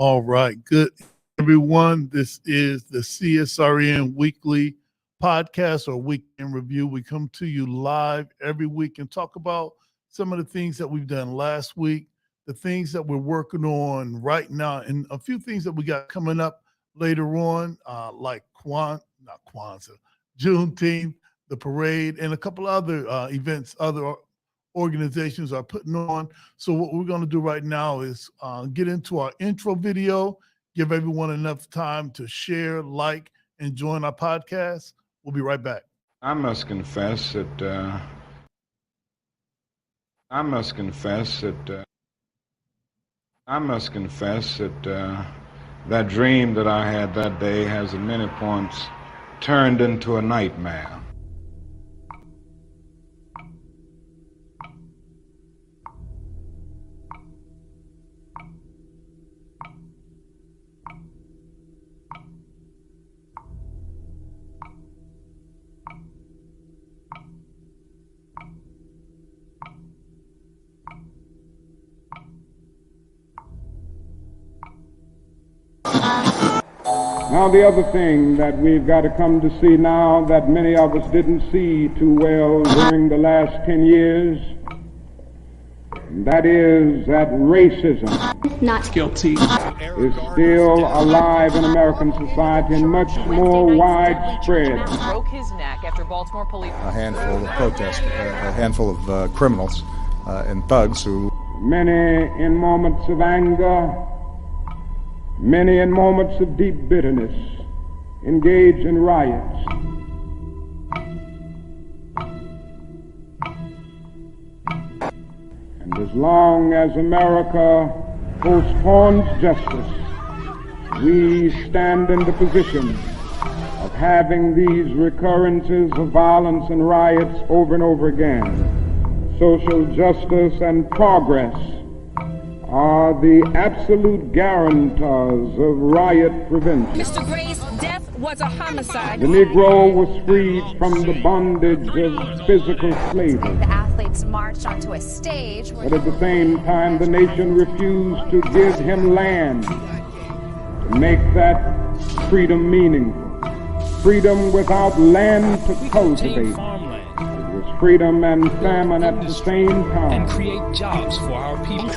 All right. Good, everyone. This is the CSRN weekly podcast or weekend review. We come to you live every week and talk about some of the things that we've done last week, the things that we're working on right now, and a few things that we got coming up later on, like Juneteenth, the parade, and a couple other events other organizations are putting on. So what we're going to do right now is get into our intro video, give everyone enough time to share, like, and join our podcast. We'll be right back. I must confess that that dream that I had that day has at many points turned into a nightmare. Now, the other thing that we've got to come to see now that many of us didn't see too well during the last 10 years, that is that racism not guilty is still alive in American society and much more widespread. Broke his neck after Baltimore police. A handful of protesters, a handful of criminals and thugs who... Many in moments of anger, many in moments of deep bitterness, engage in riots. And as long as America postpones justice, we stand in the position of having these recurrences of violence and riots over and over again. Social justice and progress are the absolute guarantors of riot prevention. Mr. Gray's death was a homicide. The Negro was freed from the bondage of physical slavery. The athletes marched onto a stage. But at the same time, the nation refused to give him land to make that freedom meaningful. Freedom without land to cultivate. Freedom and famine at the same time. And create jobs for our people.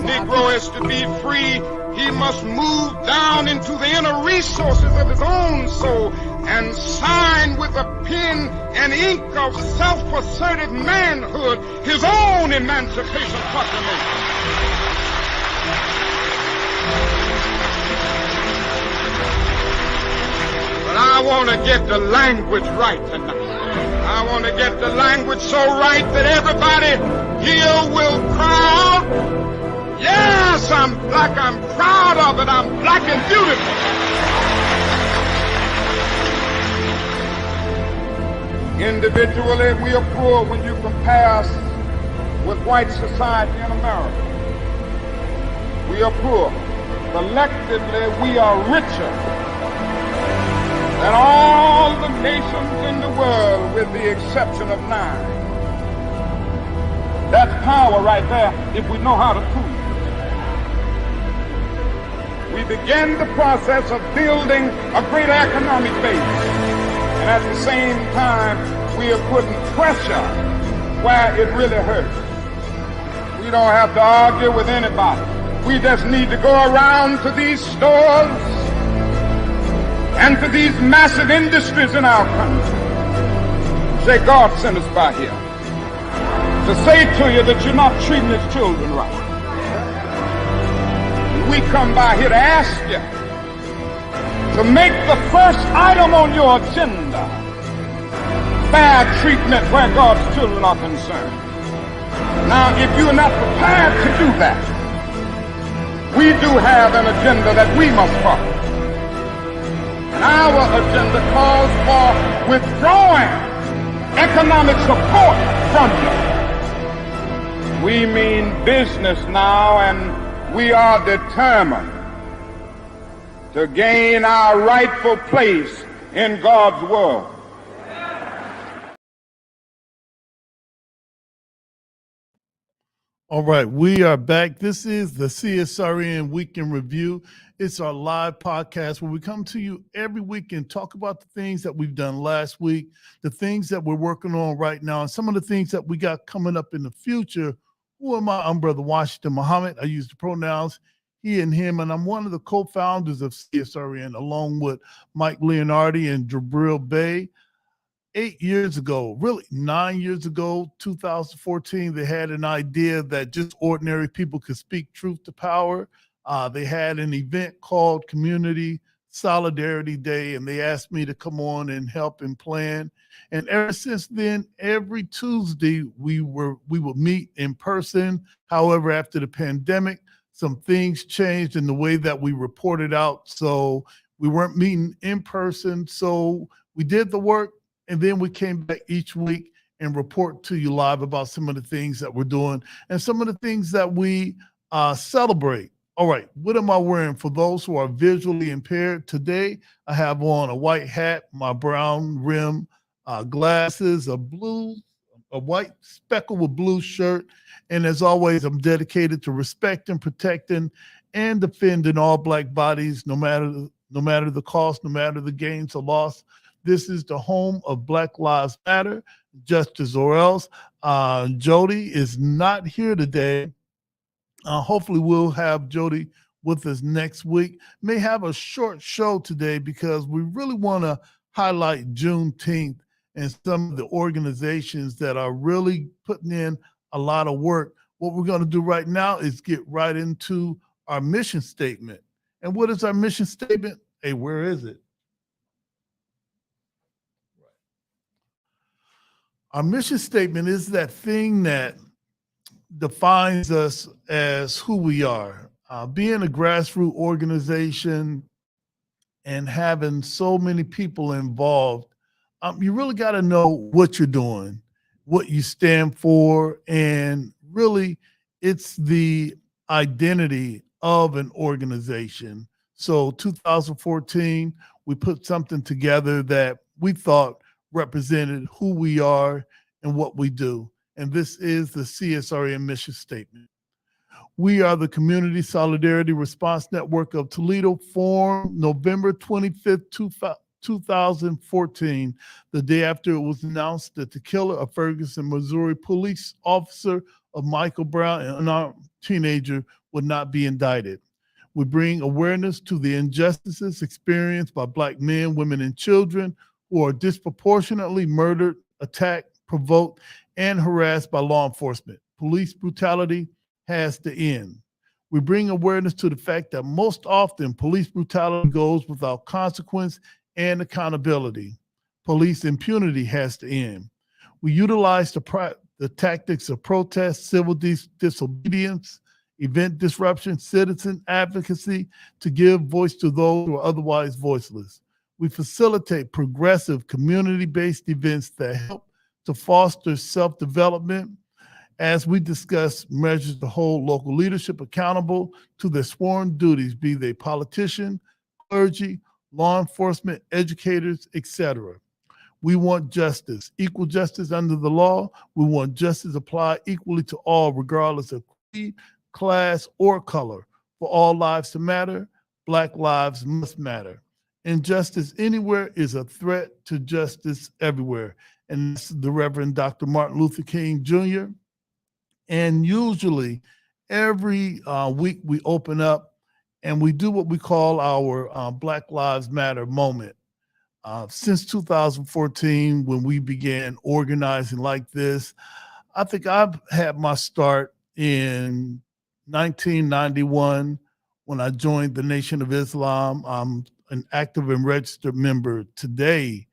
Negro is to be free. He must move down into the inner resources of his own soul and sign with a pen and ink of self-assertive manhood his own emancipation proclamation. But I want to get the language right tonight. I want to get the language so right that everybody here will cry out, yes, I'm black, I'm proud of it, I'm black and beautiful. Individually, we are poor when you compare us with white society in America. We are poor. Collectively, we are richer than all the nations in the world with the exception of 9. That's power right there if we know how to prove it. We begin the process of building a greater economic base. And at the same time, we are putting pressure where it really hurts. We don't have to argue with anybody. We just need to go around to these stores and to these massive industries in our country. Say, God sent us by here to say to you that you're not treating his children right. We come by here to ask you to make the first item on your agenda fair treatment where God's children are concerned. Now, if you're not prepared to do that, we do have an agenda that we must follow. And our agenda calls for withdrawing economic support from you. We mean business now, and we are determined to gain our rightful place in God's world. All right, we are back. This is the CSRN Week in Review. It's our live podcast where we come to you every week and talk about the things that we've done last week, the things that we're working on right now, and some of the things that we got coming up in the future. Who am I? I'm Brother Washington Muhammad. I use the pronouns he and him, and I'm one of the co-founders of CSRN along with Mike Leonardi and Jabril Bey. 8 years ago, really 9 years ago, 2014, they had an idea that just ordinary people could speak truth to power. They had an event called Community Solidarity Day, and they asked me to come on and help and plan. And ever since then, every Tuesday we would meet in person. However, after the pandemic, some things changed in the way that we reported out. So we weren't meeting in person. So we did the work. And then we came back each week and report to you live about some of the things that we're doing and some of the things that we celebrate. All right, what am I wearing? For those who are visually impaired, today I have on a white hat, my brown rim glasses, a white speckle with blue shirt. And as always, I'm dedicated to respecting, protecting, and defending all Black bodies, no matter the cost, no matter the gains or loss. This is the home of Black Lives Matter, Justice or Else. Jody is not here today. Hopefully we'll have Jody with us next week. May have a short show today because we really want to highlight Juneteenth and some of the organizations that are really putting in a lot of work. What we're going to do right now is get right into our mission statement. And what is our mission statement? Hey, where is it? Our mission statement is that thing that defines us as who we are. Being a grassroots organization and having so many people involved, you really got to know what you're doing, what you stand for, and really it's the identity of an organization. So 2014, we put something together that we thought represented who we are and what we do. And this is the CSRN mission statement. We are the Community Solidarity Response Network of Toledo, formed November 25th, 2014, the day after it was announced that the killer of Ferguson, Missouri police officer of Michael Brown, an unarmed teenager, would not be indicted. We bring awareness to the injustices experienced by Black men, women, and children who are disproportionately murdered, attacked, provoked, and harassed by law enforcement. Police brutality has to end. We bring awareness to the fact that most often police brutality goes without consequence and accountability. Police impunity has to end. We utilize the tactics of protest, civil disobedience, event disruption, citizen advocacy to give voice to those who are otherwise voiceless. We facilitate progressive community-based events that help to foster self-development as we discuss measures to hold local leadership accountable to their sworn duties, be they politician, clergy, law enforcement, educators, etc. We want justice, equal justice under the law. We want justice applied equally to all, regardless of creed, class, or color. For all lives to matter, Black lives must matter. Injustice anywhere is a threat to justice everywhere. And that's the Reverend Dr. Martin Luther King Jr. And usually every week we open up and we do what we call our Black Lives Matter moment. Since 2014, when we began organizing like this, I think I've had my start in 1991 when I joined the Nation of Islam. I'm an active and registered member today,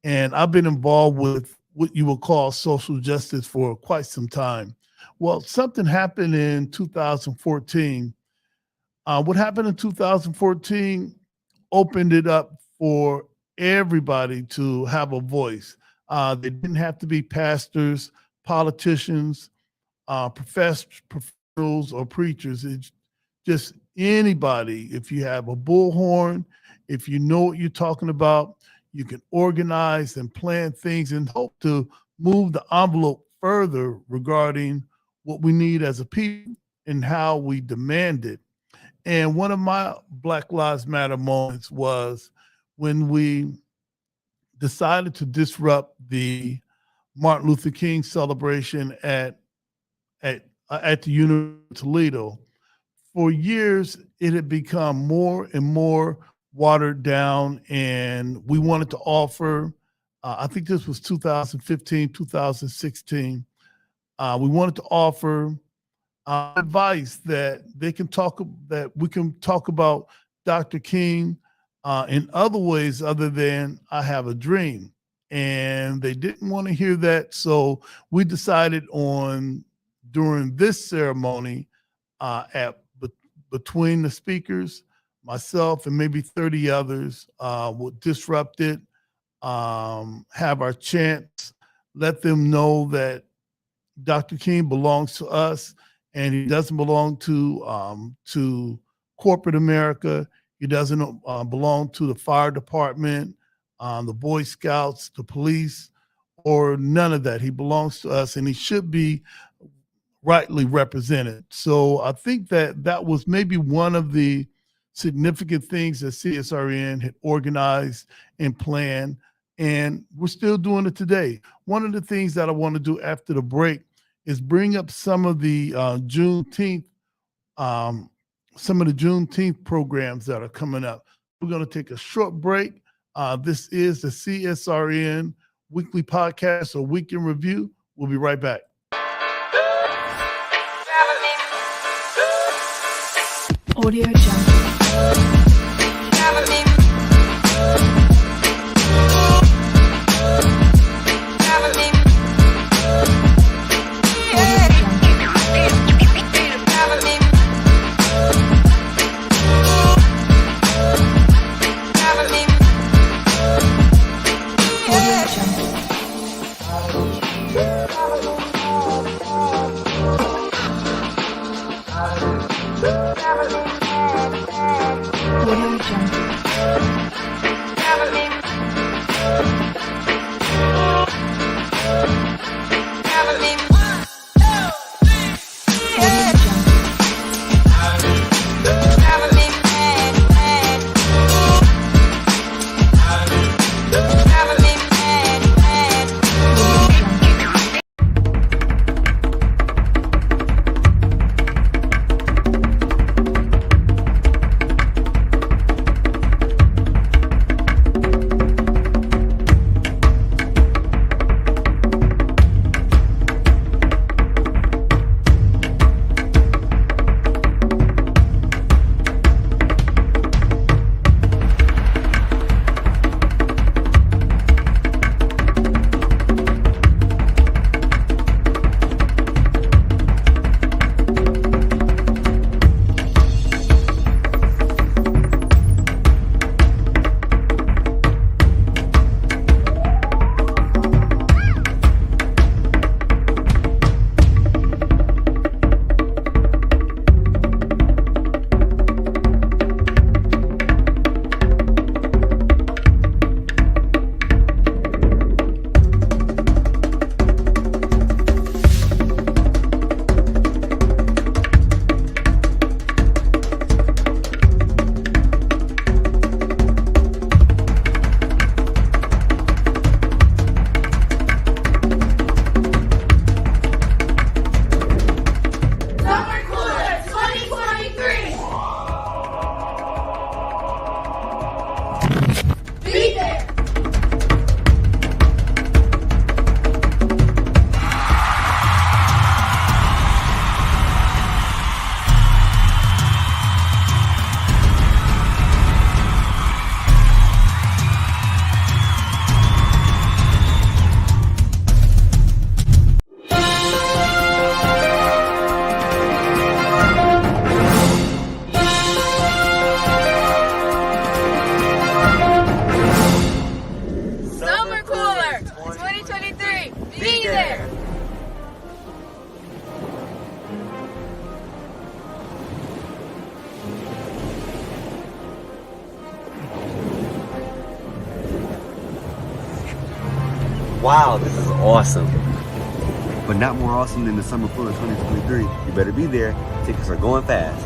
and I've been involved with what you would call social justice for quite some time. Well, something happened in 2014. What happened in 2014 opened it up for everybody to have a voice. They didn't have to be pastors, politicians, professionals, or preachers. It's just anybody. If you have a bullhorn, if you know what you're talking about, you can organize and plan things and hope to move the envelope further regarding what we need as a people and how we demand it. And one of my Black Lives Matter moments was when we decided to disrupt the Martin Luther King celebration at the University of Toledo. For years, it had become more and more watered down, and we wanted to offer, I think this was 2015, 2016, we wanted to offer advice that we can talk about Dr. King in other ways other than I have a dream. And they didn't want to hear that. So we decided during this ceremony between the speakers, myself and maybe 30 others, would disrupt it, have our chants, let them know that Dr. King belongs to us and he doesn't belong to corporate America. He doesn't belong to the fire department, the Boy Scouts, the police, or none of that. He belongs to us and he should be rightly represented. So I think that was maybe one of the significant things that CSRN had organized and planned, and we're still doing it today. One of the things that I want to do after the break is bring up some of the Juneteenth programs that are coming up. We're going to take a short break. This is the CSRN Weekly Podcast or Week in Review. We'll be right back. Audio Jungle. Wow, this is awesome. but not more awesome than the Summer Pool of 2023. You better be there. Tickets are going fast.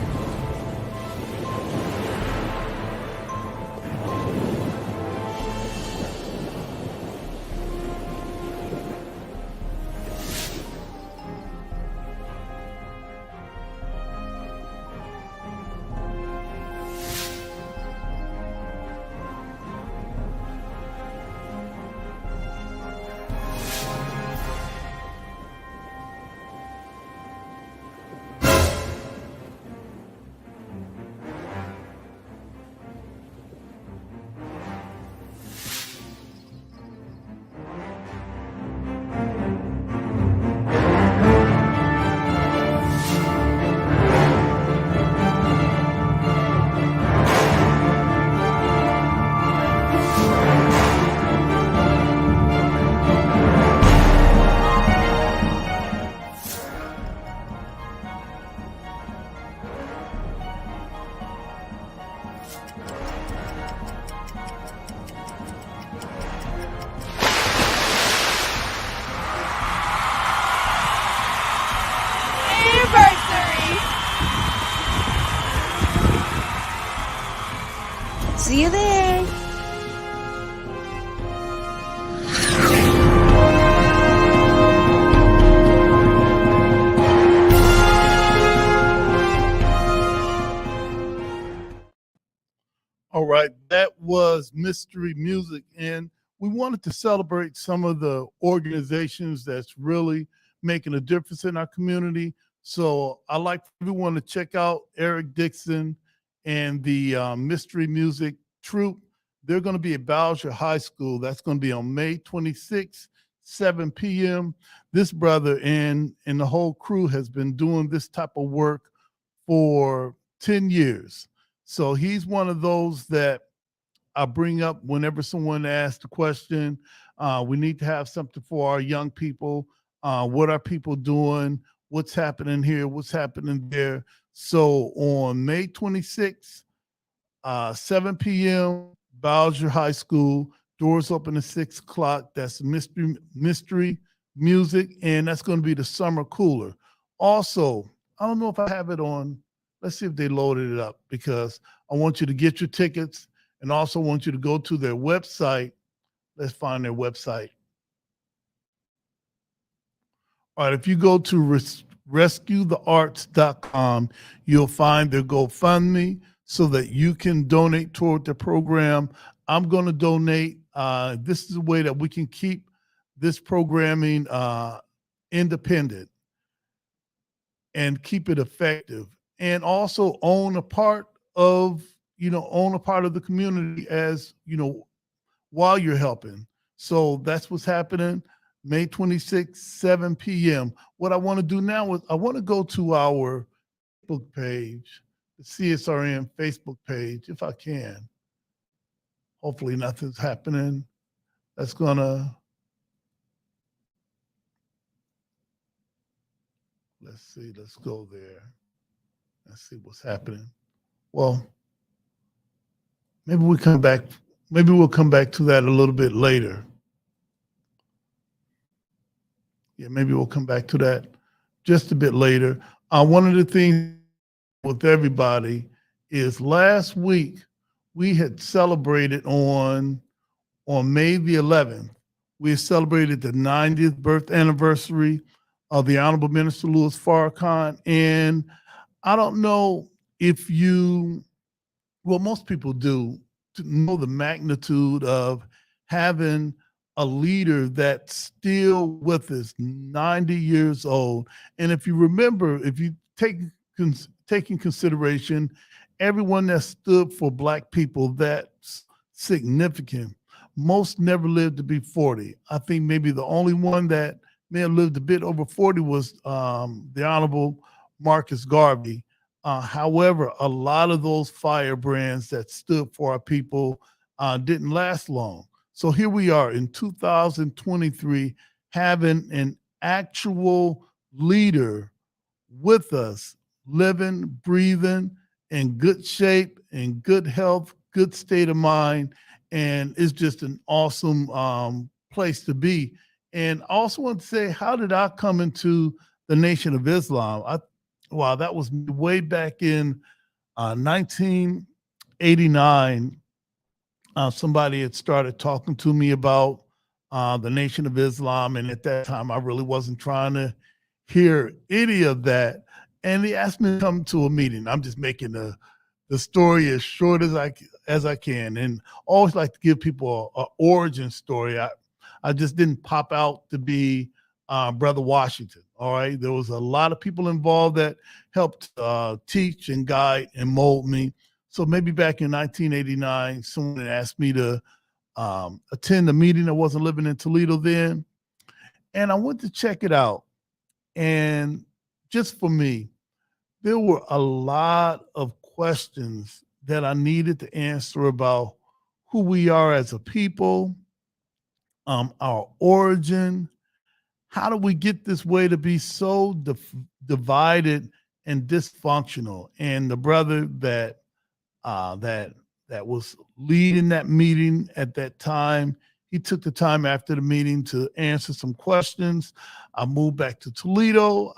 See you there. All right, that was Mystery Music, and we wanted to celebrate some of the organizations that's really making a difference in our community. So I'd like everyone to check out Eric Dixon and the Mystery Music Troupe. They're going to be at Bowser High School. That's going to be on May 26th, 7 p.m. This brother and the whole crew has been doing this type of work for 10 years. So he's one of those that I bring up whenever someone asks a question. We need to have something for our young people. What are people doing? What's happening here? What's happening there? So on May 26th, 7 p.m., Bowser High School. Doors open at 6 o'clock. That's mystery music, and that's going to be the summer cooler. Also, I don't know if I have it on. Let's see if they loaded it up, because I want you to get your tickets, and also want you to go to their website. Let's find their website. All right, if you go to rescuethearts.com, you'll find their GoFundMe so that you can donate toward the program. I'm going to donate. This is a way that we can keep this programming independent and keep it effective, and also own a part of the community, as while you're helping. So that's what's happening. May 26th, 7 p.m. What I want to do now is I want to go to our Facebook page, the CSRN Facebook page, if I can. Hopefully nothing's happening. That's let's see, let's go there. Let's see what's happening. Well, maybe we'll come back to that a little bit later. Yeah, maybe we'll come back to that just a bit later. One of the things with everybody is last week we had celebrated on May the 11th. We celebrated the 90th birth anniversary of the Honorable Minister Louis Farrakhan. And I don't know if most people do, to know the magnitude of having a leader that's still with us, 90 years old. And if you remember, if you take in consideration everyone that stood for Black people, that's significant. Most never lived to be 40. I think maybe the only one that may have lived a bit over 40 was the Honorable Marcus Garvey. However, a lot of those firebrands that stood for our people didn't last long. So here we are in 2023 having an actual leader with us, living, breathing, in good shape, in good health, good state of mind, and it's just an awesome place to be. And I also want to say, how did I come into the Nation of Islam? Wow, that was way back in 1989. Somebody had started talking to me about the Nation of Islam, and at that time, I really wasn't trying to hear any of that. And he asked me to come to a meeting. I'm just making the story as short as I can, and always like to give people a origin story. I just didn't pop out to be Brother Washington. All right, there was a lot of people involved that helped teach and guide and mold me. So maybe back in 1989, someone asked me to attend a meeting. I wasn't living in Toledo then, and I went to check it out. And just for me, there were a lot of questions that I needed to answer about who we are as a people, our origin. How do we get this way to be so divided and dysfunctional? And the brother that was leading that meeting at that time, he took the time after the meeting to answer some questions. I moved back to Toledo,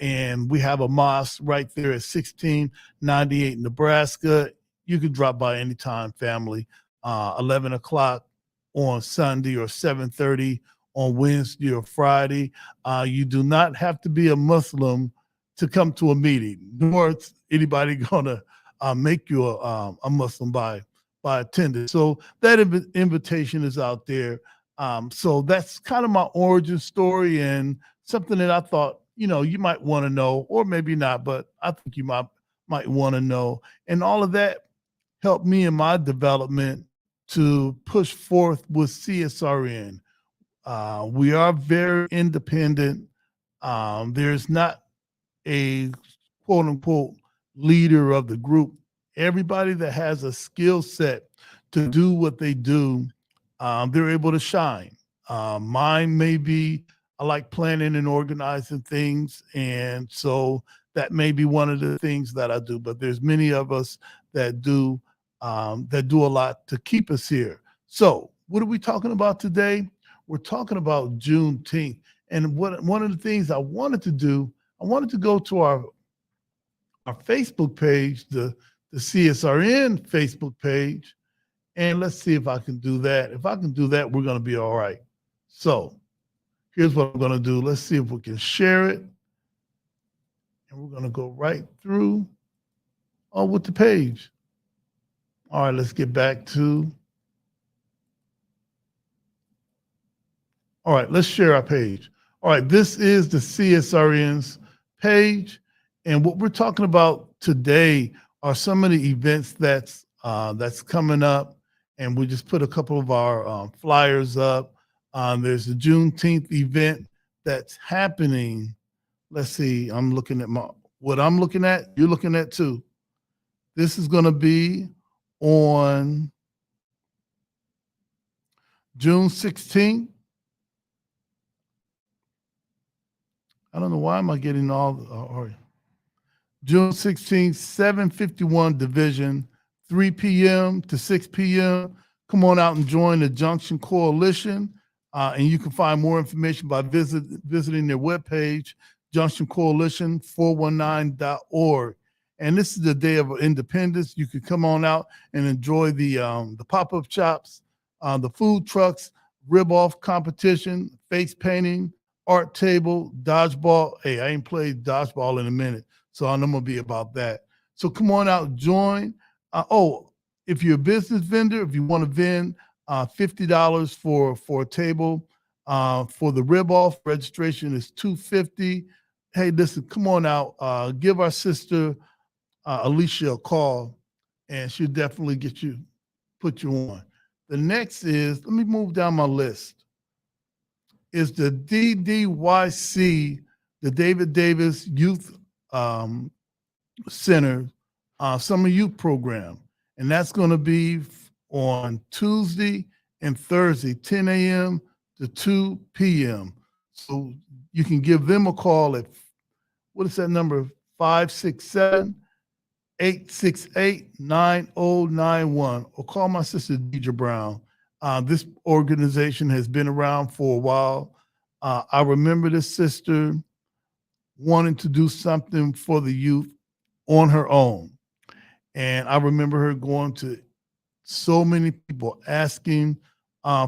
and we have a mosque right there at 1698 Nebraska. You can drop by anytime, family. 11 o'clock on Sunday or 7:30 on Wednesday or Friday. You do not have to be a Muslim to come to a meeting, nor is anybody gonna make you a Muslim by attending. So that invitation is out there. So that's kind of my origin story and something that I thought, you might want to know, or maybe not, but I think you might want to know. And all of that helped me in my development to push forth with CSRN. We are very independent. There's not a quote unquote leader of the group. Everybody that has a skill set to do what they do, they're able to shine. Mine may be, I like planning and organizing things, and so that may be one of the things that I do. But there's many of us that do a lot to keep us here. So what are we talking about today? We're talking about Juneteenth, and one of the things I wanted to do, I wanted to go to our Facebook page, the CSRN Facebook page, and let's see if I can do that. If I can do that, we're going to be all right. So here's what I'm going to do. Let's see if we can share it. And we're going to go right through with the page. All right, let's get back to. All right, let's share our page. All right, this is the CSRN's page. And what we're talking about today are some of the events that's coming up. And we just put a couple of our flyers up. There's the Juneteenth event that's happening. Let's see, I'm looking at what I'm looking at, you're looking at too. This is going to be on June 16th. I don't know why am I getting all June 16th, 751 Division, 3 p.m. to 6 p.m. Come on out and join the Junction Coalition. And you can find more information by visiting their webpage, junctioncoalition419.org. And this is the day of independence. You can come on out and enjoy the pop-up shops, the food trucks, rib-off competition, face painting, art table, dodgeball. Hey, I ain't played dodgeball in a minute, so I'm gonna be about that. So come on out, join. If you're a business vendor, if you want to vend, $50 for a table. For the rib-off, registration is $250. Hey, listen, come on out. Give our sister Alicia a call, and she'll definitely put you on. The next is, let me move down my list, is the DDYC, the David Davis Youth Center Summer Youth Program. And that's going to be on Tuesday and Thursday, 10 a.m. to 2 p.m. So you can give them a call at, what is that number? 567-868-9091, or call my sister Deidre Brown. This organization has been around for a while. I remember this sister wanting to do something for the youth on her own. And I remember her going to so many people asking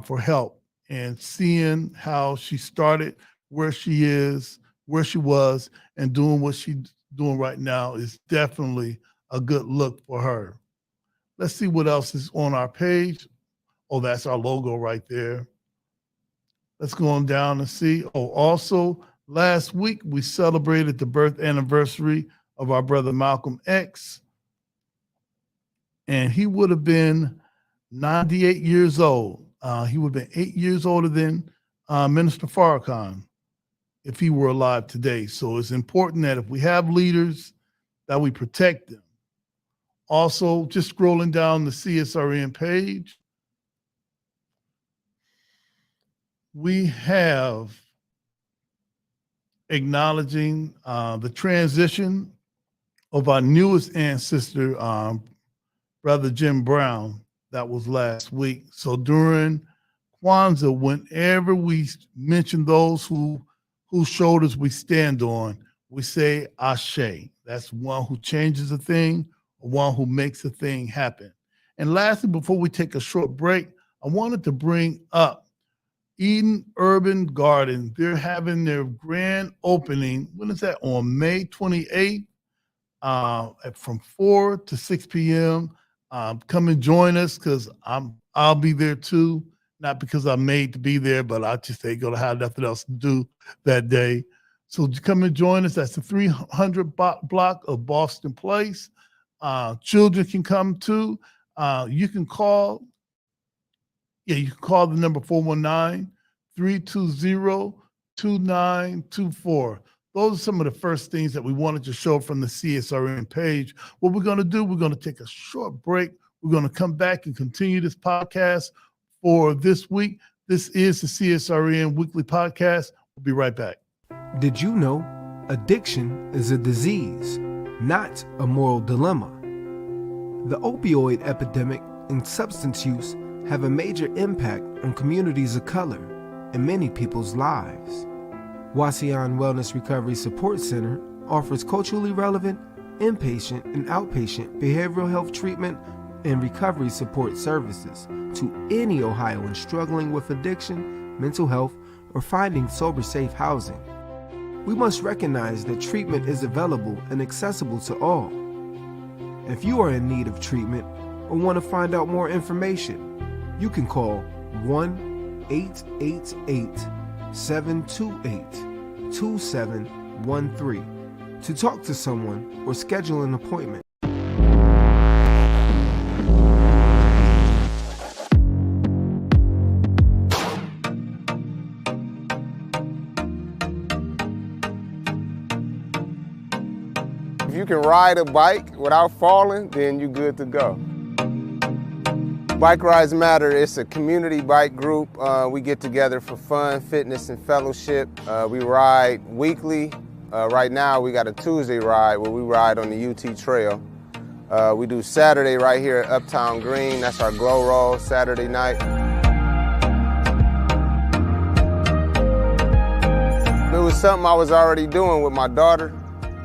for help and seeing how she started, where she is, where she was, and doing what she's doing right now is definitely a good look for her. Let's see what else is on our page. Oh, that's our logo right there. Let's go on down and see. Oh, also, last week we celebrated the birth anniversary of our brother Malcolm X, and he would have been 98 years old. He would have been 8 years older than Minister Farrakhan if he were alive today. So it's important that if we have leaders, that we protect them. Also, just scrolling down the CSRN page, we have acknowledging the transition of our newest ancestor, Brother Jim Brown. That was last week. So during Kwanzaa, whenever we mention those whose shoulders we stand on, we say Ashe. That's one who changes a thing, or one who makes a thing happen. And lastly, before we take a short break, I wanted to bring up Eden Urban Garden. They're having their grand opening. When is that? On May 28th from 4 to 6 p.m. Come and join us because I'll be there too. Not because I'm made to be there, but I just ain't gonna have nothing else to do that day. So come and join us. That's the 300 block of Boston Place. Children can come too. You can call. Yeah, you can call the number 419-320-2924. Those are some of the first things that we wanted to show from the CSRN page. What we're going to do, we're going to take a short break. We're going to come back and continue this podcast for this week. This is the CSRN Weekly Podcast. We'll be right back. Did you know addiction is a disease, not a moral dilemma? The opioid epidemic and substance use have a major impact on communities of color and many people's lives. Wasion Wellness Recovery Support Center offers culturally relevant inpatient and outpatient behavioral health treatment and recovery support services to any Ohioan struggling with addiction, mental health, or finding sober-safe housing. We must recognize that treatment is available and accessible to all. If you are in need of treatment or want to find out more information, you can call 1-888-728-2713 to talk to someone or schedule an appointment. If you can ride a bike without falling, then you're good to go. Bike Rides Matter, it's a community bike group. We get together for fun, fitness, and fellowship. We ride weekly. Right now we got a Tuesday ride where we ride on the UT Trail. We do Saturday right here at Uptown Green. That's our glow roll Saturday night. It was something I was already doing with my daughter,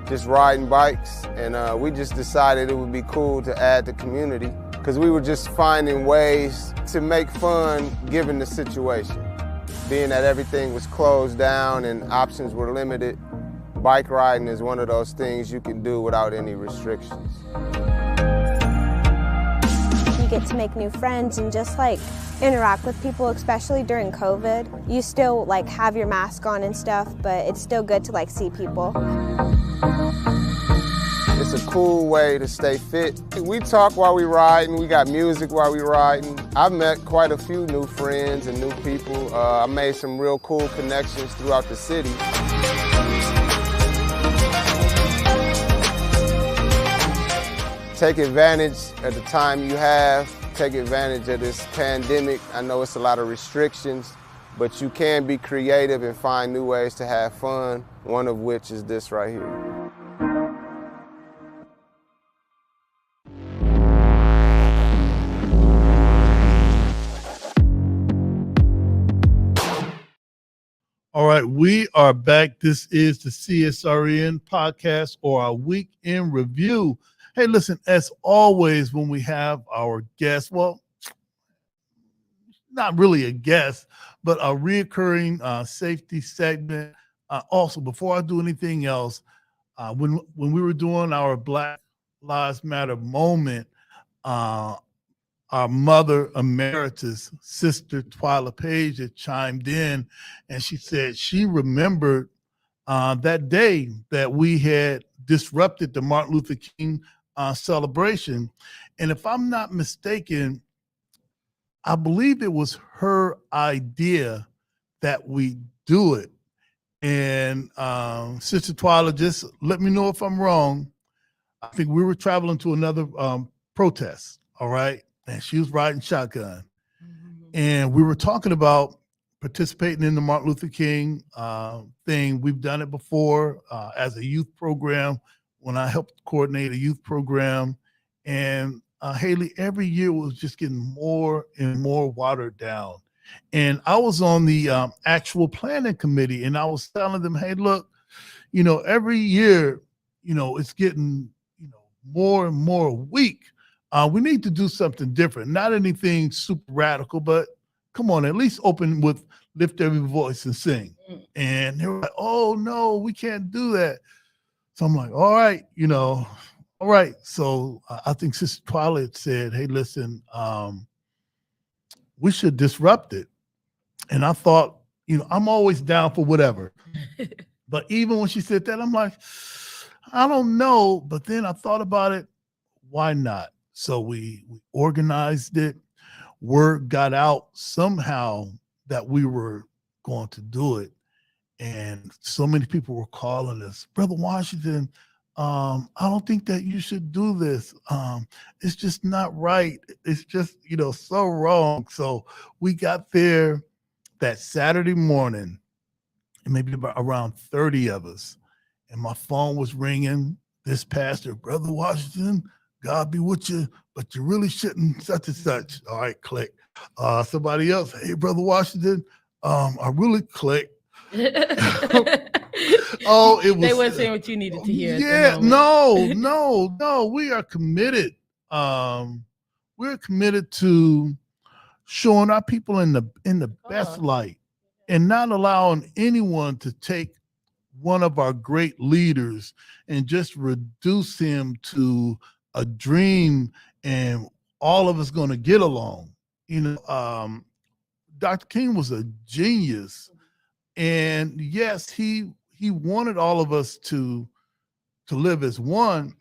just riding bikes, and we just decided it would be cool to add the community because we were just finding ways to make fun given the situation. Being that everything was closed down and options were limited, bike riding is one of those things you can do without any restrictions. You get to make new friends and just like interact with people, especially during COVID. You still like have your mask on and stuff, but it's still good to like see people. It's a cool way to stay fit. We talk while we riding, we got music while we riding. I've met quite a few new friends and new people. I made some real cool connections throughout the city. Take advantage of the time you have. Take advantage of this pandemic. I know it's a lot of restrictions, but you can be creative and find new ways to have fun, one of which is this right here. All All right, we are back. This is the CSRN podcast, or our week in review. Hey, listen, as always, when we have our guests, well, not really a guest, but a reoccurring safety segment. Also, before I do anything else, when we were doing our Black Lives Matter moment, our mother emeritus, Sister Twyla Page, had chimed in, and she said she remembered that day that we had disrupted the Martin Luther King celebration. And if I'm not mistaken, I believe it was her idea that we do it. And Sister Twyla, just let me know if I'm wrong. I think we were traveling to another protest, all right? And she was riding shotgun. And we were talking about participating in the Martin Luther King thing. We've done it before as a youth program when I helped coordinate a youth program. And Haley, every year was just getting more and more watered down. And I was on the actual planning committee, and I was telling them, hey, look, every year, it's getting, more and more weak. We need to do something different, not anything super radical, but come on, at least open with lift every voice and sing. And they were like, oh, no, we can't do that. So I'm like, all right, all right. So I think Sister Twyla said, hey, listen, we should disrupt it. And I thought, I'm always down for whatever. But even when she said that, I'm like, I don't know. But then I thought about it. Why not? So we organized it. Word got out somehow that we were going to do it. And so many people were calling us, Brother Washington, I don't think that you should do this. It's just not right. It's just, so wrong. So we got there that Saturday morning, and maybe about around 30 of us. And my phone was ringing. This pastor, Brother Washington, God be with you, but you really shouldn't such and such. All right, click. Somebody else, hey, Brother Washington, I really click. Oh, it was. They weren't saying what you needed to hear. Yeah, no. We are committed. We're committed to showing our people in the best light, and not allowing anyone to take one of our great leaders and just reduce him to a dream and all of us going to get along. Dr. King was a genius, and yes, he wanted all of us to live as one,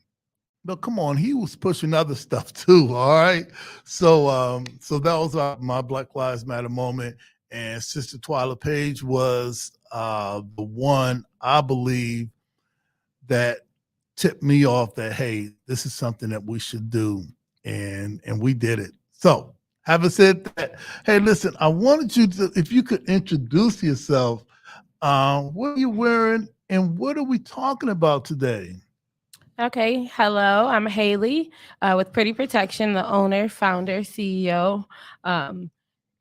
but come on, he was pushing other stuff too. All right. So that was my Black Lives Matter moment. And Sister Twyla Page was the one, I believe, that tipped me off that, hey, this is something that we should do. And we did it. So having said that, hey, listen, I wanted you to, if you could introduce yourself, what are you wearing and what are we talking about today? Okay. Hello, I'm Haley with Pretty Protection, the owner, founder, CEO.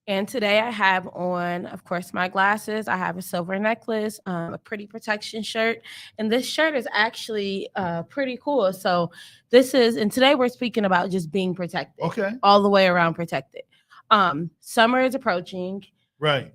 And today I have on, of course, my glasses. I have a silver necklace, a Pretty Protection shirt. And this shirt is actually pretty cool. So and today we're speaking about just being protected. Okay. All the way around protected. Summer is approaching. Right.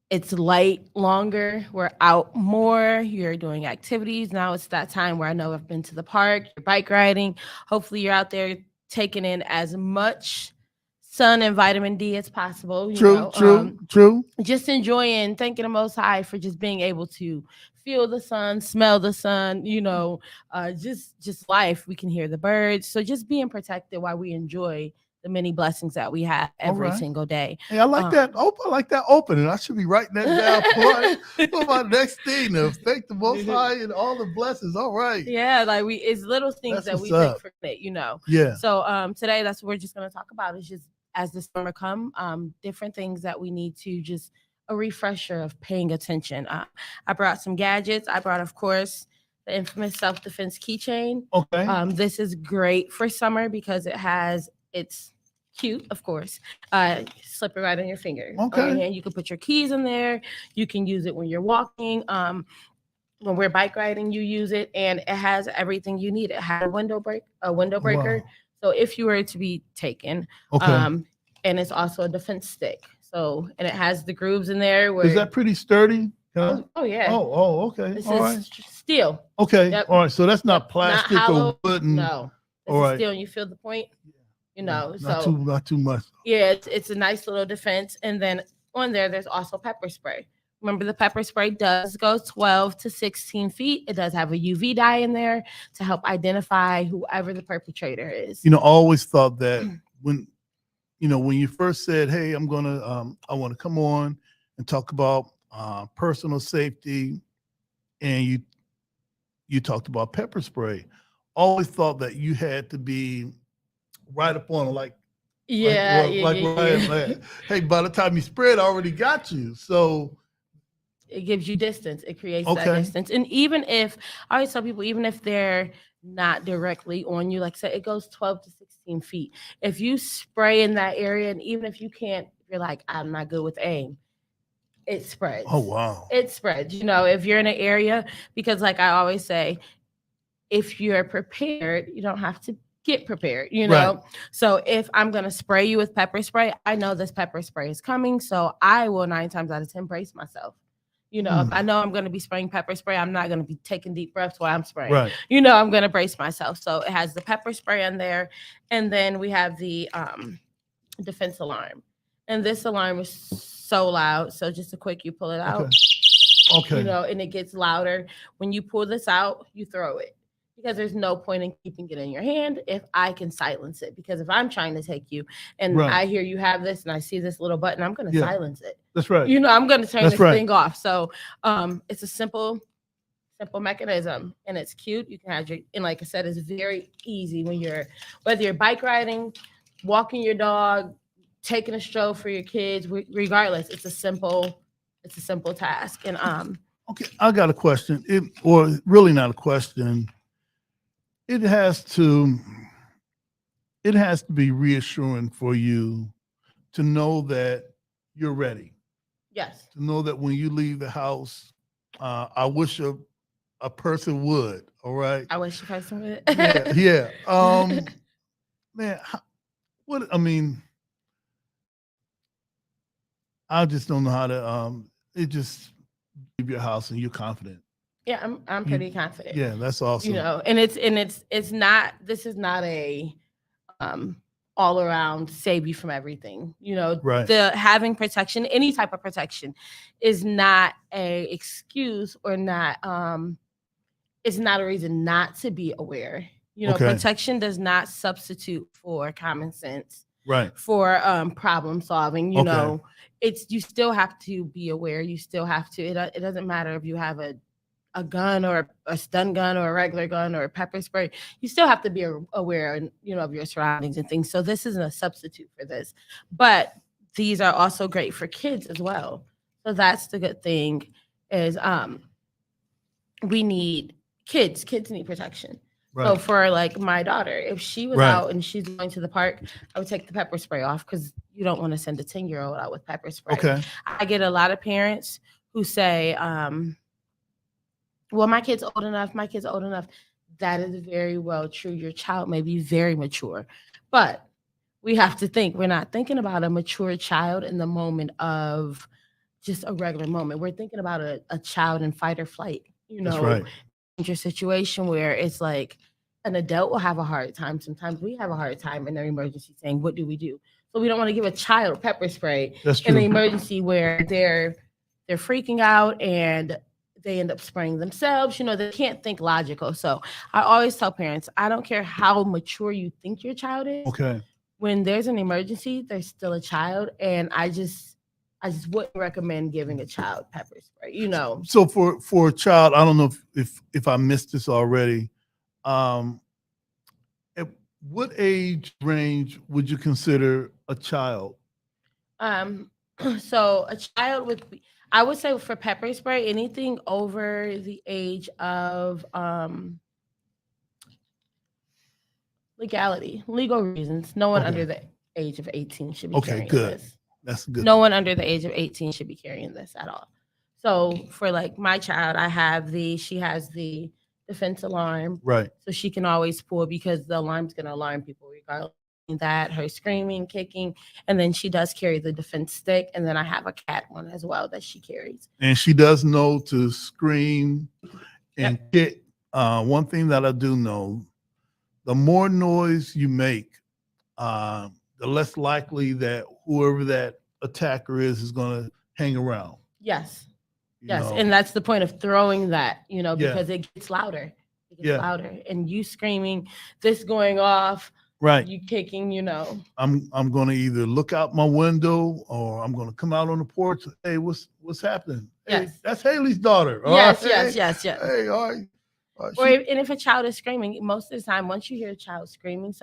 It's light longer. We're out more. You're doing activities. Now it's that time where I know I've been to the park, you're bike riding. Hopefully you're out there taking in as much sun and vitamin D as possible. True. Just enjoying, thanking the Most High for just being able to feel the sun, smell the sun, just life. We can hear the birds. So just being protected while we enjoy the many blessings that we have every single day. Hey, I like that. I like that opening. I should be writing that down for my next thing. Thank the Most High and all the blessings. All right. Yeah, it's little things that we take for granted, Yeah. So today, that's what we're just going to talk about. Is just as the summer come, different things that we need to just a refresher of paying attention. I brought some gadgets. I brought, of course, the infamous self-defense keychain. Okay. This is great for summer because it's cute, of course. Slip it right on your finger. Okay. On your hand, you can put your keys in there. You can use it when you're walking. When we're bike riding, you use it, and it has everything you need. It has a window breaker. Wow. So if you were to be taken, Okay. and it's also a defense stick. So, and it has the grooves in there. Where Is that pretty sturdy? Oh yeah. Oh, okay. This All is right. steel. Okay. Yep. All right. So that's not Not plastic hollow. or wooden. No. This All is right. steel, and you feel the point. You know, Not too much. yeah, it's a nice little defense. And then on there's also pepper spray. Remember, the pepper spray does go 12 to 16 feet. It does have a UV dye in there to help identify whoever the perpetrator is. You know, I always thought that when you first said, "Hey, I want to come on and talk about personal safety," and you talked about pepper spray, always thought that you had to be right up on it, like hey, by the time you spray it, I already got you. So it gives you distance. It creates that Okay. distance. And even if, I always tell people, even if they're not directly on you, like I said, it goes 12 to 16 feet. If you spray in that area, and even if you can't, you're like, I'm not good with aim, it spreads. Oh, wow. It spreads, if you're in an area, because like I always say, if you're prepared, you don't have to get prepared, Right. So if I'm going to spray you with pepper spray, I know this pepper spray is coming. So I will 9 times out of 10 brace myself. If I know I'm going to be spraying pepper spray, I'm not going to be taking deep breaths while I'm spraying. Right. I'm going to brace myself. So it has the pepper spray in there. And then we have the defense alarm. And this alarm is so loud. So just a quick, you pull it out. Okay. And it gets louder. When you pull this out, you throw it. Because there's no point in keeping it in your hand if I can silence it. Because if I'm trying to take you and Right. I hear you have this and I see this little button, I'm going to silence it. That's right. I'm going to turn That's this right. thing off. So it's a simple mechanism, and it's cute. You can have and like I said, it's very easy whether you're bike riding, walking your dog, taking a stroll for your kids, regardless, it's a simple task. And Okay, I got a question. Or really not a question. It has to be reassuring for you to know that you're ready. yes. To know that when you leave the house, I wish a person would. All right. I wish a person would. Yeah. Man, I just don't know how to. It just leave your house and you're confident. Yeah, I'm pretty confident. Yeah, that's awesome. And it's not. This is not a all around save you from everything. Right. The having protection, any type of protection, is not a excuse or not. It's not a reason not to be aware. Okay. Protection does not substitute for common sense. Right. For problem solving. Okay. You still have to be aware. You still have to. It doesn't matter if you have a gun or a stun gun or a regular gun or a pepper spray. You still have to be aware, of your surroundings and things. So this isn't a substitute for this, but these are also great for kids as well. So that's the good thing is we need kids need protection. Right. So for like my daughter, if she was Right. out and she's going to the park, I would take the pepper spray off because you don't want to send a 10-year-old out with pepper spray. Okay. I get a lot of parents who say, well, my kid's old enough. That is very well true. Your child may be very mature, but we have to think. We're not thinking about a mature child in the moment of just a regular moment. We're thinking about a child in fight or flight, That's right. Danger situation where it's like an adult will have a hard time. Sometimes we have a hard time in an emergency saying, what do we do? So we don't want to give a child pepper spray That's in true. an emergency where they're freaking out and they end up spraying themselves. They can't think logical. So I always tell parents, I don't care how mature you think your child is. Okay. When there's an emergency, there's still a child. And I just wouldn't recommend giving a child pepper spray, So for a child, I don't know if I missed this already. At what age range would you consider a child? So a child I would say for pepper spray, anything over the age of legal reasons. No one Okay. under age of 18 should be Okay, carrying good. this. That's good. No one under the age of 18 should be carrying this at all. So for like my child, she has the defense alarm. Right. So she can always pull because the alarm's going to alarm people regardless of that, her screaming, kicking. And then she does carry the defense stick. And then I have a cat one as well that she carries. And she does know to scream and kick. One thing that I do know, the more noise you make, the less likely that whoever that attacker is going to hang around. Yes. You Yes. know? And that's the point of throwing that, Yeah. because it gets louder. It gets Yeah. louder. And you screaming, this going off, Right. you kicking, I'm going to either look out my window or I'm going to come out on the porch. Hey, what's happening? Hey, Yes. that's Haley's daughter. All Yes, right? yes. Hey, all right. And if a child is screaming, most of the time, once you hear a child screaming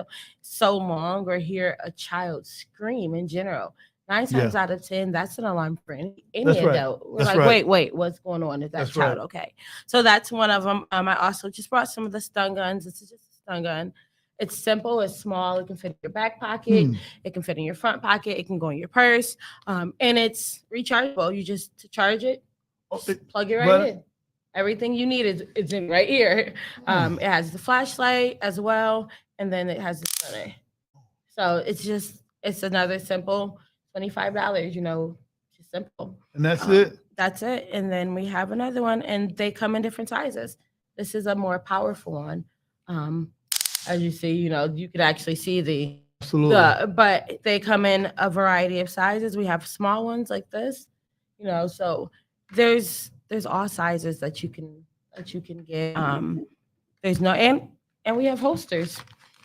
so long, or hear a child scream in general, 9 times out of 10, that's an alarm for any That's right. adult. We're That's like, right. wait, what's going on? Is that That's child right. okay? So that's one of them. I also just brought some of the stun guns. This is just a stun gun. It's simple, it's small, it can fit in your back pocket, it can fit in your front pocket, it can go in your purse, and it's rechargeable. You just to charge it, plug it right in. Everything you need is in right here. It has the flashlight as well, and then it has the stunner. So it's another simple $25, just simple. And that's it? That's it. And then we have another one, and they come in different sizes. This is a more powerful one. As you see, you could actually see but they come in a variety of sizes. We have small ones like this, so there's all sizes that you can get. There's no, and we have holsters.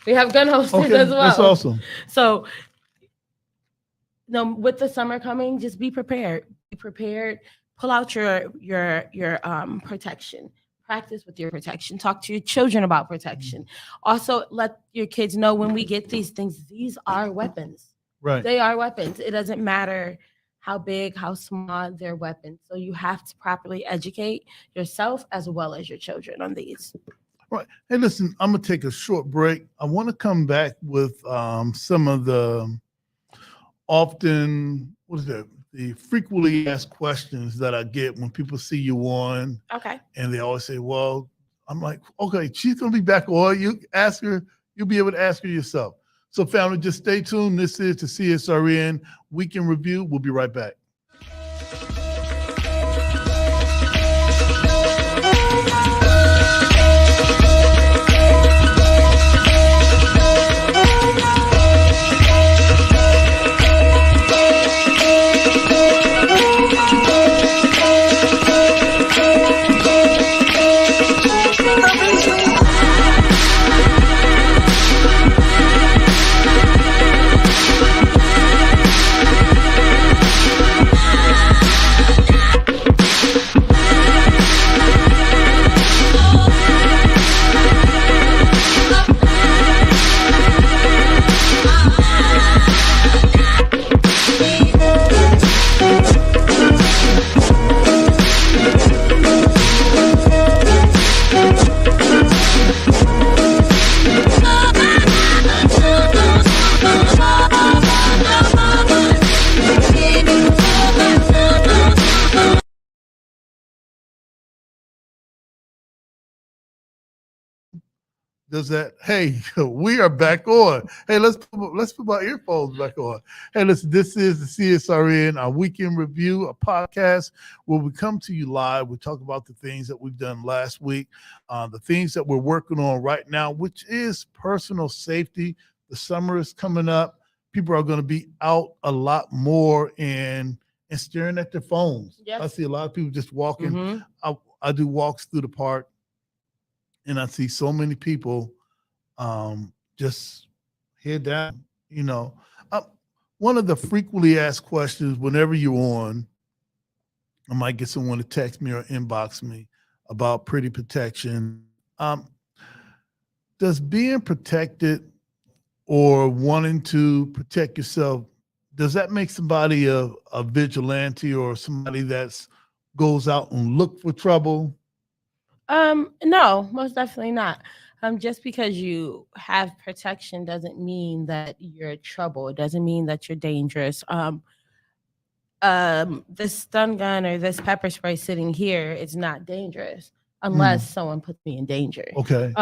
We have gun holsters as well. That's awesome. So, with the summer coming, just be prepared. Be prepared. Pull out your protection. Practice with your protection. Talk to your children about protection. Also, let your kids know when we get these things, these are weapons. Right. They are weapons. It doesn't matter how big, how small, they're weapons. So you have to properly educate yourself as well as your children on these. Right. Hey, listen, I'm going to take a short break. I want to come back with some of the the frequently asked questions that I get when people see you on. Okay. And they always say, well, I'm like, okay, she's going to be back. Or you ask her, you'll be able to ask her yourself. So family, just stay tuned. This is the CSRN Weekend Review. We'll be right back. Does that? Hey, we are back on. Hey, let's put my earphones back on. Hey, listen, this is the CSRN, our weekend review, a podcast where we come to you live. We talk about the things that we've done last week, the things that we're working on right now, which is personal safety. The summer is coming up. People are going to be out a lot more and staring at their phones. Yes. I see a lot of people just walking. I do walks through the park. And I see so many people just head down, One of the frequently asked questions whenever you're on, I might get someone to text me or inbox me about pretty protection. Does being protected or wanting to protect yourself, does that make somebody a vigilante or somebody that goes out and look for trouble? No, most definitely not. Just because you have protection doesn't mean that you're trouble. It doesn't mean that you're dangerous. This stun gun or this pepper spray sitting here is not dangerous unless someone puts me in danger. Okay.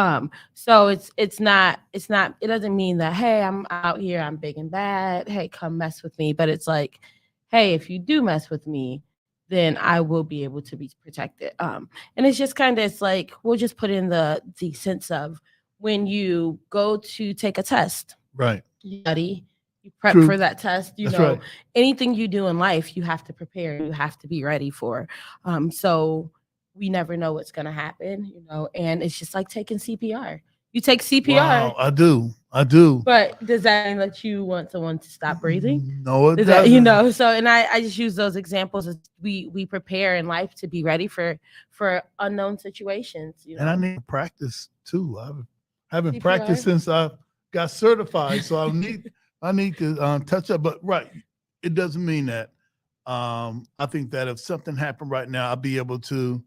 So it's not, it doesn't mean that, hey, I'm out here, I'm big and bad, hey, come mess with me. But it's like, hey, if you do mess with me, then I will be able to be protected. And it's just kind of, it's like, we'll just put in the sense of when you go to take a test. Right. You study, you prep True. for that test. You That's know, right. anything you do in life, you have to prepare, you have to be ready for. So we never know what's going to happen, you know, and it's just like taking CPR. You take CPR. Wow, I do. But does that mean that you want someone to stop breathing? No, it Does doesn't. that, you know, so, and I just use those examples as we prepare in life to be ready for unknown situations, you know. And I need to practice too. I haven't CPR? practiced since I got certified, so I need to touch up. But right, it doesn't mean that. I think that if something happened right now, I'll be able to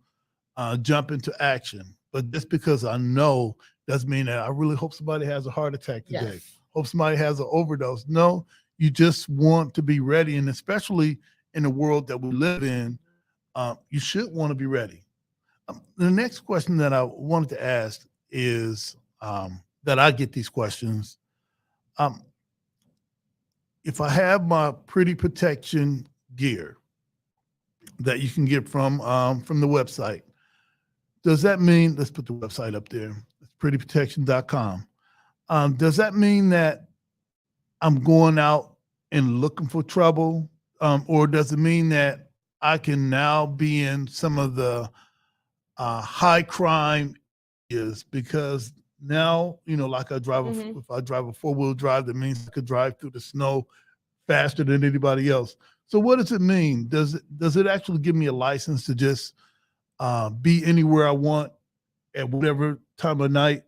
jump into action. But just because I know doesn't mean that I really hope somebody has a heart attack today. Yes. Hope somebody has an overdose. No, you just want to be ready, and especially in the world that we live in, you should want to be ready. The next question that I wanted to ask is that I get these questions. If I have my pretty protection gear that you can get from the website, does that mean, let's put the website up there, it's prettyprotection.com. Does that mean that I'm going out and looking for trouble? Or does it mean that I can now be in some of the high crime areas? Because now, you know, like if I drive a 4-wheel drive, that means I could drive through the snow faster than anybody else. So what does it mean? Does it actually give me a license to just be anywhere I want at whatever time of night?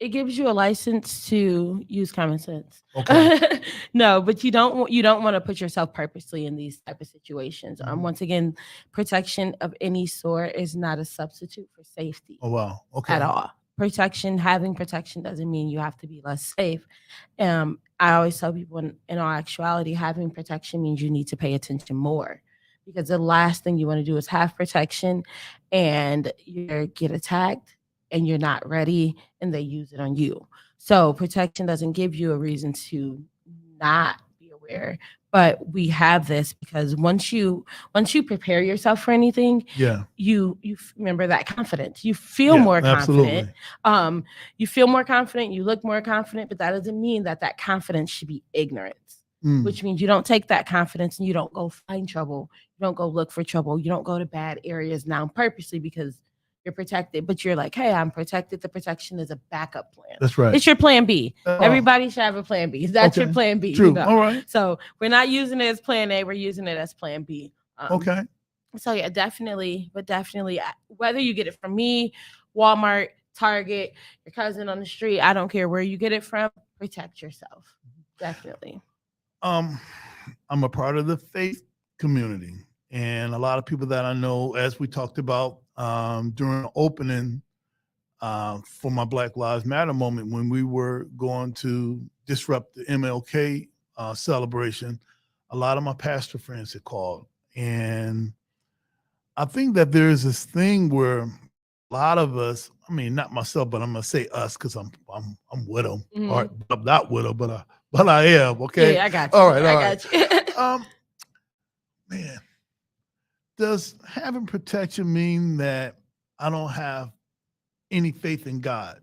It gives you a license to use common sense. Okay. No, but you don't want to put yourself purposely in these type of situations. Once again, protection of any sort is not a substitute for safety. Oh wow. Okay. At all. Having protection doesn't mean you have to be less safe. I always tell people in all actuality, having protection means you need to pay attention more, because the last thing you want to do is have protection and you get attacked and you're not ready and they use it on you. So protection doesn't give you a reason to not be aware. But we have this because once you prepare yourself for anything, you remember that confidence. You feel more confident. Absolutely. You feel more confident. You look more confident. But that doesn't mean that confidence should be ignorance. Which means you don't take that confidence and you don't go find trouble. You don't go look for trouble. You don't go to bad areas now purposely because you're protected. But you're like, hey, I'm protected. The protection is a backup plan. That's right. It's your plan B. Everybody should have a plan B. That's your plan B. True. You know? All right. So we're not using it as plan A. We're using it as plan B. Okay. So yeah, definitely. But definitely, whether you get it from me, Walmart, Target, your cousin on the street, I don't care where you get it from, protect yourself. Definitely. I'm a part of the faith community, and a lot of people that I know, as we talked about during the opening for my Black Lives Matter moment, when we were going to disrupt the MLK celebration, a lot of my pastor friends had called, and I think that there is this thing where a lot of us, I mean, not myself, but I'm gonna say us because I'm with them, or I'm not with them, but I am. Okay. Yeah, I got you. All right. I got you. Man, does having protection mean that I don't have any faith in God?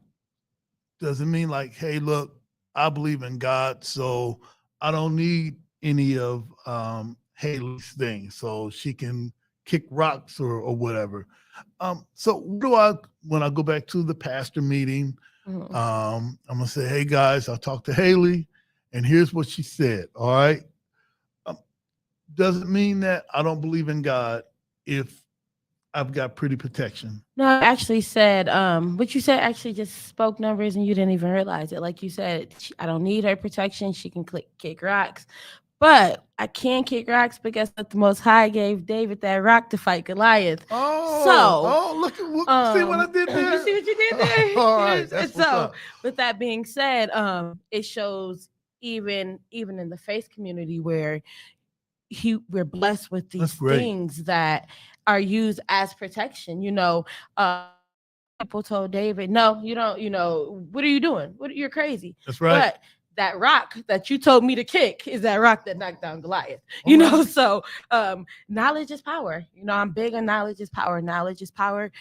Does it mean like, hey, look, I believe in God, so I don't need any of Haley's things, so she can kick rocks or whatever? So when I go back to the pastor meeting, I'm gonna say, hey guys, I talked to Haley, and here's what she said. All right. Does it mean that I don't believe in God if I've got pretty protection? No, I actually said, what you said actually just spoke numbers and you didn't even realize it. Like you said, I don't need her protection. She can kick rocks. But I can't kick rocks, but guess what? The Most High gave David that rock to fight Goliath. Look at see what I did there. You see what you did there? All right, that's And what's so, up. with that being said, it shows even in the faith community where we're blessed with these things that are used as protection. People told David, "No, you don't. What are you doing? You're crazy." That's right. But that rock that you told me to kick is that rock that knocked down Goliath. So knowledge is power. I'm big on knowledge is power. Knowledge is power.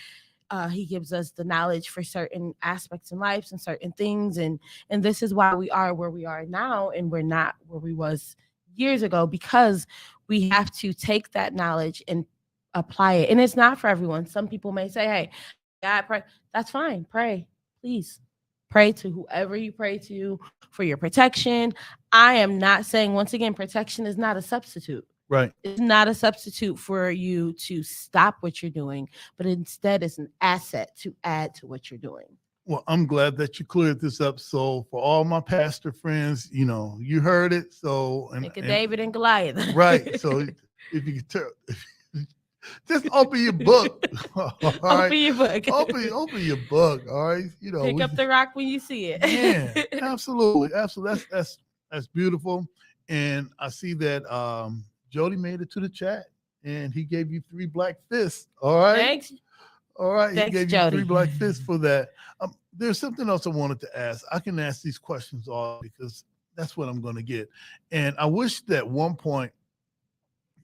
He gives us the knowledge for certain aspects in life and certain things, and this is why we are where we are now, and we're not where we was years ago, because we have to take that knowledge and apply it. And it's not for everyone. Some people may say, "Hey, God, pray." That's fine. Pray, please. Pray to whoever you pray to for your protection. I am not saying, once again, protection is not a substitute. Right. It's not a substitute for you to stop what you're doing, but instead it's an asset to add to what you're doing. Well, I'm glad that you cleared this up. So for all my pastor friends, you heard it. So Think of David and Goliath. Right. So if you could tell, just open your book. All right? Open your book. Open your book. All right. Pick up the rock when you see it. Yeah, absolutely. That's beautiful. And I see that Jody made it to the chat and he gave you 3 black fists. All right. Thanks. All right. Thanks, he gave Jody. you 3 black fists for that. There's something else I wanted to ask. I can ask these questions all because that's what I'm going to get. And I wish that one point,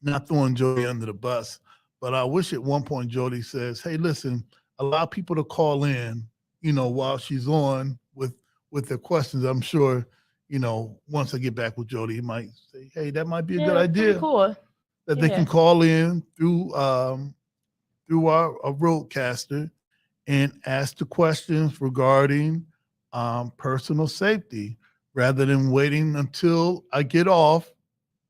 not throwing Jody under the bus, but I wish at one point Jody says, "Hey, listen, allow people to call in, while she's on with their questions." I'm sure, once I get back with Jody, he might say, "Hey, that might be a good idea." Cool. That they can call in through our roadcaster and ask the questions regarding personal safety rather than waiting until I get off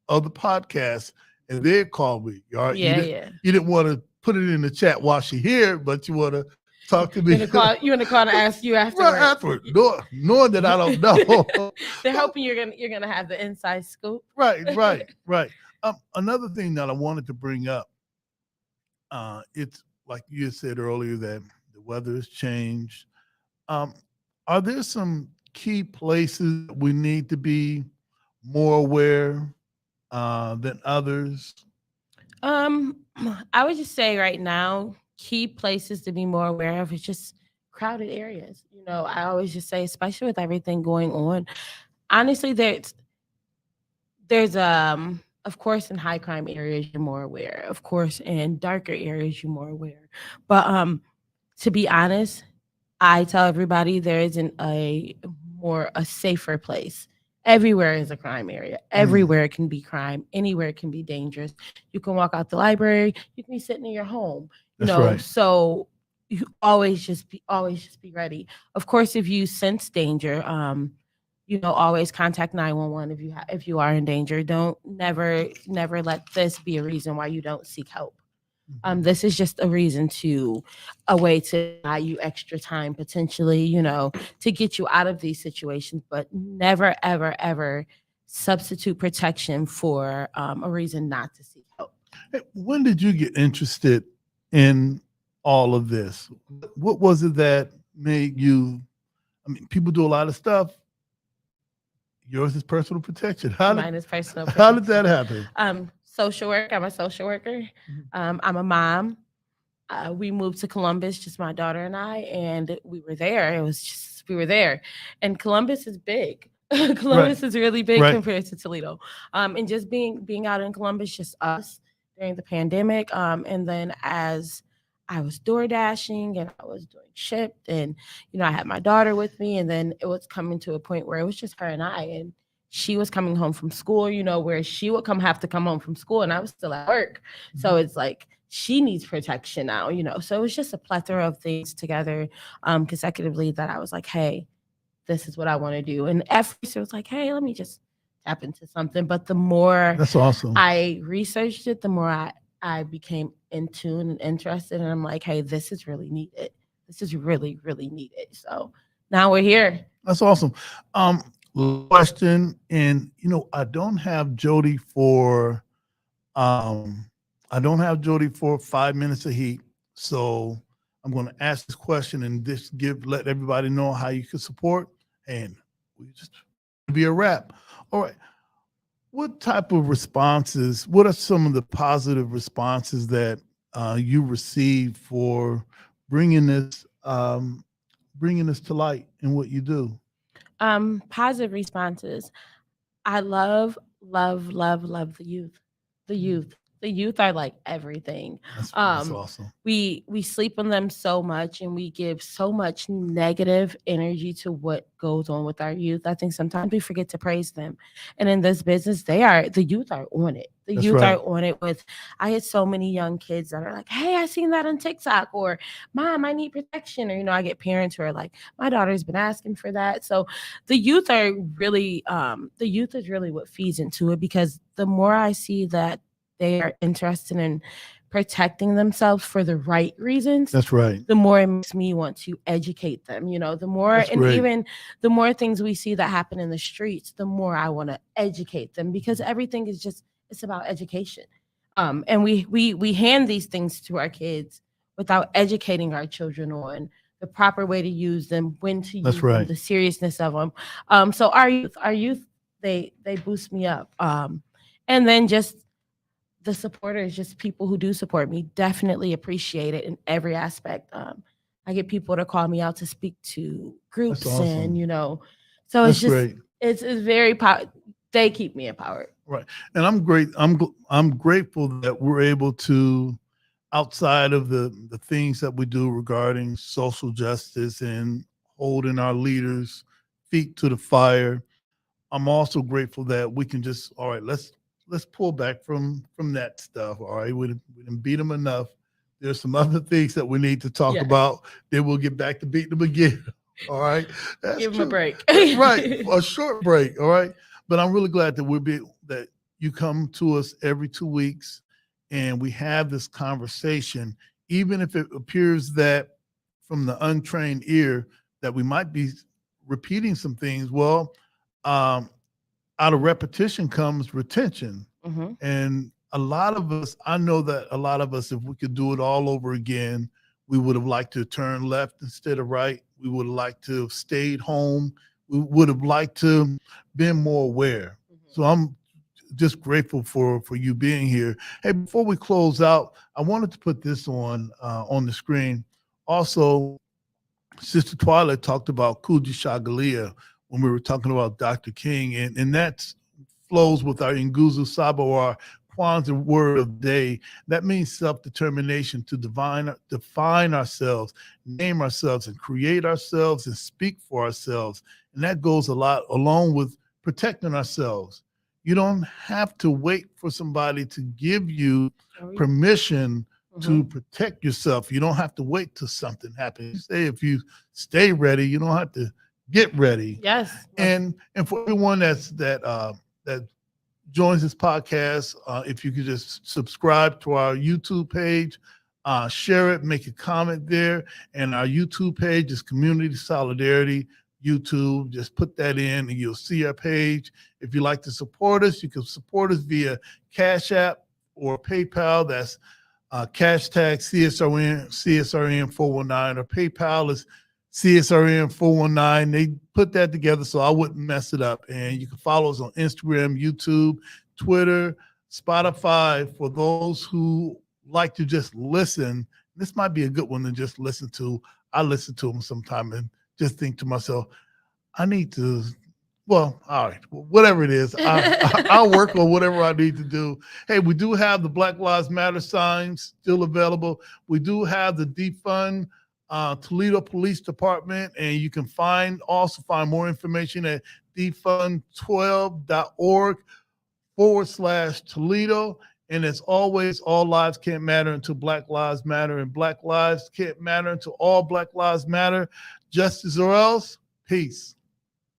of the podcast and then call me. All right? You didn't want to put it in the chat while she's here, but you want to talk to me. You in the call to ask you afterwards. Right afterward, knowing that I don't know. They're hoping you're gonna have the inside scoop. Right. Another thing that I wanted to bring up, it's like you had said earlier that the weather has changed. Are there some key places we need to be more aware than others? I would just say right now, key places to be more aware of is just crowded areas. I always just say, especially with everything going on, honestly, there's of course in high crime areas you're more aware. Of course in darker areas you're more aware. But to be honest, I tell everybody there isn't a safer place. Everywhere is a crime area. Everywhere can be crime. Anywhere can be dangerous. You can walk out the library. You can be sitting in your home. Right. So you always just be ready. Of course, if you sense danger, always contact 911 if you are in danger. Don't never let this be a reason why you don't seek help. This is just a way to buy you extra time potentially, to get you out of these situations, but never, ever, ever substitute protection for a reason not to seek help. Hey, when did you get interested in all of this? What was it that made you, people do a lot of stuff. Yours is personal protection. Mine is personal protection. How did that happen? Social work. I'm a social worker. I'm a mom. We moved to Columbus, just my daughter and I, and we were there. We were there. And Columbus is big. Columbus is really big compared to Toledo. And just being out in Columbus, just us during the pandemic. And then as I was door dashing and I was doing Shipt, and I had my daughter with me, and then it was coming to a point where it was just her and I, and she was coming home from school, where she would have to come home from school and I was still at work. So it's like she needs protection now, So it was just a plethora of things together consecutively that I was like, hey, this is what I want to do. And at first it was like, hey, let me just tap into something. But the more that's awesome. I researched it, the more I became in tune and interested. And I'm like, hey, this is really needed. This is really, really needed. So now we're here. That's awesome. question, and I don't have Jody for 5 minutes of heat, so I'm going to ask this question and just let everybody know how you can support, and we just be a wrap. All right. What type of responses? What are some of the positive responses that you received for bringing this to light in what you do? Positive responses. I love the youth. The youth are like everything. That's awesome. We sleep on them so much, and we give so much negative energy to what goes on with our youth. I think sometimes we forget to praise them. And in this business, the youth are on it. The That's youth right. are on it I had so many young kids that are like, hey, I seen that on TikTok, or Mom, I need protection. Or, I get parents who are like, my daughter's been asking for that. So the youth are really, the youth is really what feeds into it, because the more I see that they are interested in protecting themselves for the right reasons. That's right. The more it makes me want to educate them, the more, That's great. even the more things we see that happen in the streets, the more I want to educate them, because everything is it's about education. And we hand these things to our kids without educating our children on the proper way to use them, when to use them, the seriousness of them. So our youth, they boost me up. And then just the supporters, just people who do support me, definitely appreciate it in every aspect. I get people to call me out to speak to groups. That's awesome. And so it's just great. It's very they keep me empowered. Right. And I'm great. I'm grateful that we're able to, outside of the things that we do regarding social justice and holding our leaders' feet to the fire, I'm also grateful that we can just, all right, let's pull back from that stuff. All right, we didn't beat them enough. There's some other things that we need to talk about. Then we'll get back to beating them again. All right, give them a break. Right, a short break. All right, but I'm really glad that that you come to us every 2 weeks, and we have this conversation, even if it appears that from the untrained ear that we might be repeating some things. Well, out of repetition comes retention. Mm-hmm. And I know that a lot of us, if we could do it all over again, we would have liked to turn left instead of right. We would have liked to have stayed home. We would have liked to been more aware. Mm-hmm. So I'm just grateful for you being here. Hey, before we close out, I wanted to put this on the screen. Also, Sister Twilight talked about Kuji Shagalia when we were talking about Dr. King, and that flows with our Nguzu Saba, or our Kwanzaa word of the day. That means self-determination to define ourselves, name ourselves, and create ourselves and speak for ourselves. And that goes a lot along with protecting ourselves. You don't have to wait for somebody to give you permission to protect yourself. You don't have to wait till something happens. You say, if you stay ready, you don't have to get ready. Yes. And for everyone that joins this podcast, if you could just subscribe to our YouTube page, share it, make a comment there. And our YouTube page is Community Solidarity YouTube. Just put that in and you'll see our page. If you'd like to support us, you can support us via Cash App or PayPal. That's hashtag CSRN 419, or PayPal is CSRN 419. They put that together so I wouldn't mess it up. And you can follow us on Instagram, YouTube, Twitter, Spotify. For those who like to just listen, this might be a good one to just listen to. I listen to them sometime and just think to myself, I need to, well, all right, whatever it is, I'll work on whatever I need to do. Hey, we do have the Black Lives Matter signs still available. We do have the defund Toledo Police Department, and you can also find more information at defund12.org/Toledo. And as always, all lives can't matter until Black Lives Matter, and Black lives can't matter until all Black lives matter. Justice or else. Peace.